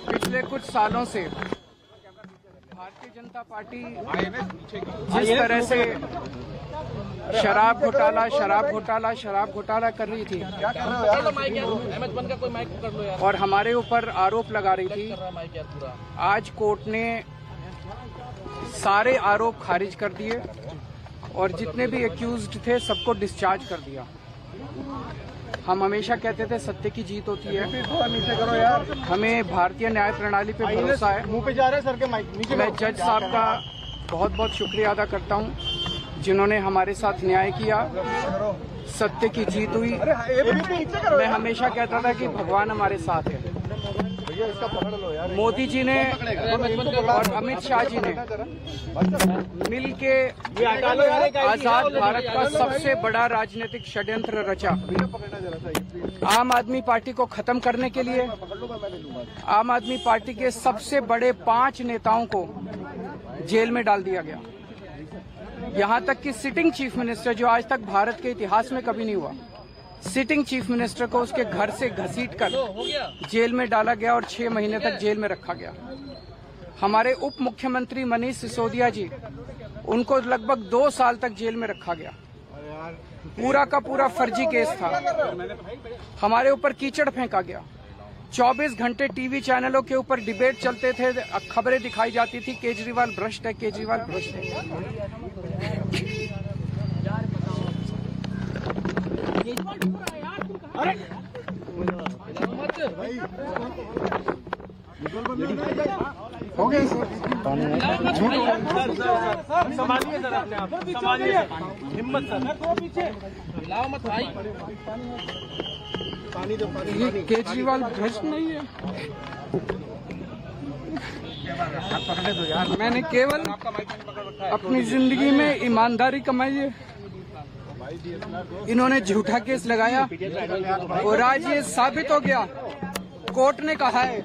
पिछले कुछ सालों से भारतीय जनता पार्टी जिस तरह से शराब घोटाला कर रही थी और हमारे ऊपर आरोप लगा रही थी, आज कोर्ट ने सारे आरोप खारिज कर दिए और जितने भी एक्यूज्ड थे सबको डिस्चार्ज कर दिया। हम हमेशा कहते थे सत्य की जीत होती है, हमें भारतीय न्याय प्रणाली पे भरोसा है। मुंह पे जा रहा है सर के माइक। मैं जज साहब का बहुत बहुत शुक्रिया अदा करता हूं जिन्होंने हमारे साथ न्याय किया, सत्य की जीत हुई। मैं हमेशा कहता था कि भगवान हमारे साथ है। मोदी जी ने और अमित शाह जी ने मिल के आजाद भारत का सबसे बड़ा राजनीतिक षड्यंत्र रचा। आम आदमी पार्टी को खत्म करने के लिए आम आदमी पार्टी के सबसे बड़े 5 नेताओं को जेल में डाल दिया गया। यहां तक कि सिटिंग चीफ मिनिस्टर, जो आज तक भारत के इतिहास में कभी नहीं हुआ, सिटिंग चीफ मिनिस्टर को उसके घर से घसीटकर जेल में डाला गया और 6 महीने तक जेल में रखा गया। हमारे उप मुख्यमंत्री मनीष सिसोदिया जी, उनको लगभग 2 साल तक जेल में रखा गया। पूरा का पूरा फर्जी केस था। हमारे ऊपर कीचड़ फेंका गया। 24 घंटे टीवी चैनलों के ऊपर डिबेट चलते थे, खबरें दिखाई जाती थी केजरीवाल भ्रष्ट है, केजरीवाल भ्रष्ट है। हो गया संभालिए सर, अपने आप संभालिए, हिम्मत सर, लाओ मत भाई। पानी दो, पानी। केजरीवाल भ्रष्ट नहीं है। मैंने केवल अपनी जिंदगी में ईमानदारी कमाई है। इन्होंने झूठा केस लगाया और आज ये साबित हो गया। कोर्ट ने कहा है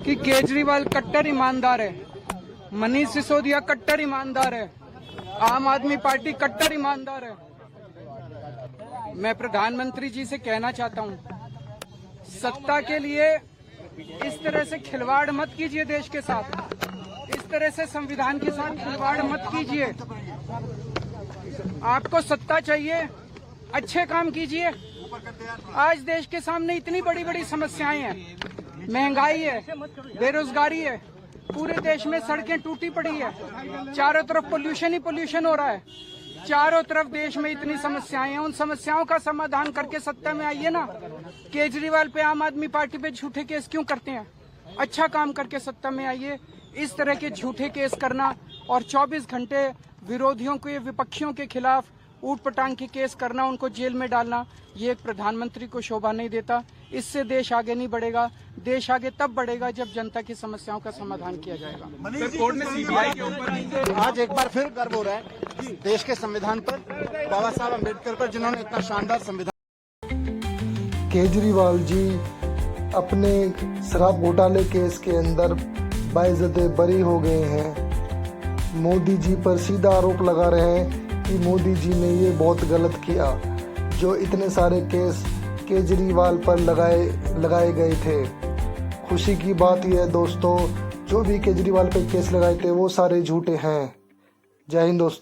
कि केजरीवाल कट्टर ईमानदार है, मनीष सिसोदिया कट्टर ईमानदार है, आम आदमी पार्टी कट्टर ईमानदार है। मैं प्रधानमंत्री जी से कहना चाहता हूं, सत्ता के लिए इस तरह से खिलवाड़ मत कीजिए देश के साथ, इस तरह से संविधान के साथ खिलवाड़ मत कीजिए। आपको सत्ता चाहिए, अच्छे काम कीजिए। आज देश के सामने इतनी बड़ी बड़ी समस्याएं हैं, महंगाई है, बेरोजगारी है, पूरे देश में सड़कें टूटी पड़ी है, चारों तरफ पोल्यूशन ही पोल्यूशन हो रहा है, चारों तरफ देश में इतनी समस्याएं हैं। उन समस्याओं का समाधान करके सत्ता में आइए ना। केजरीवाल पे, आम आदमी पार्टी पे झूठे केस क्यों करते हैं? अच्छा काम करके सत्ता में आइए। इस तरह के झूठे केस करना और 24 घंटे विरोधियों के, विपक्षियों के खिलाफ ऊट पटांग के केस करना, उनको जेल में डालना, ये एक प्रधानमंत्री को शोभा नहीं देता। इससे देश आगे नहीं बढ़ेगा। देश आगे तब बढ़ेगा जब जनता की समस्याओं का समाधान किया जाएगा। कोर्ट ने सीबीआई के ऊपर आज एक बार फिर गर्व हो रहा है देश के संविधान पर, बाबा साहब अम्बेडकर पर, जिन्होंने इतना शानदार संविधान। केजरीवाल जी अपने शराब घोटाले केस के अंदर बाइज्जते बरी हो गए हैं। मोदी जी पर सीधा आरोप लगा रहे हैं कि मोदी जी ने ये बहुत गलत किया। जो इतने सारे केस केजरीवाल पर लगाए गए थे। खुशी की बात यह है दोस्तों, जो भी केजरीवाल पे केस लगाए थे वो सारे झूठे हैं। जय हिंद दोस्तों।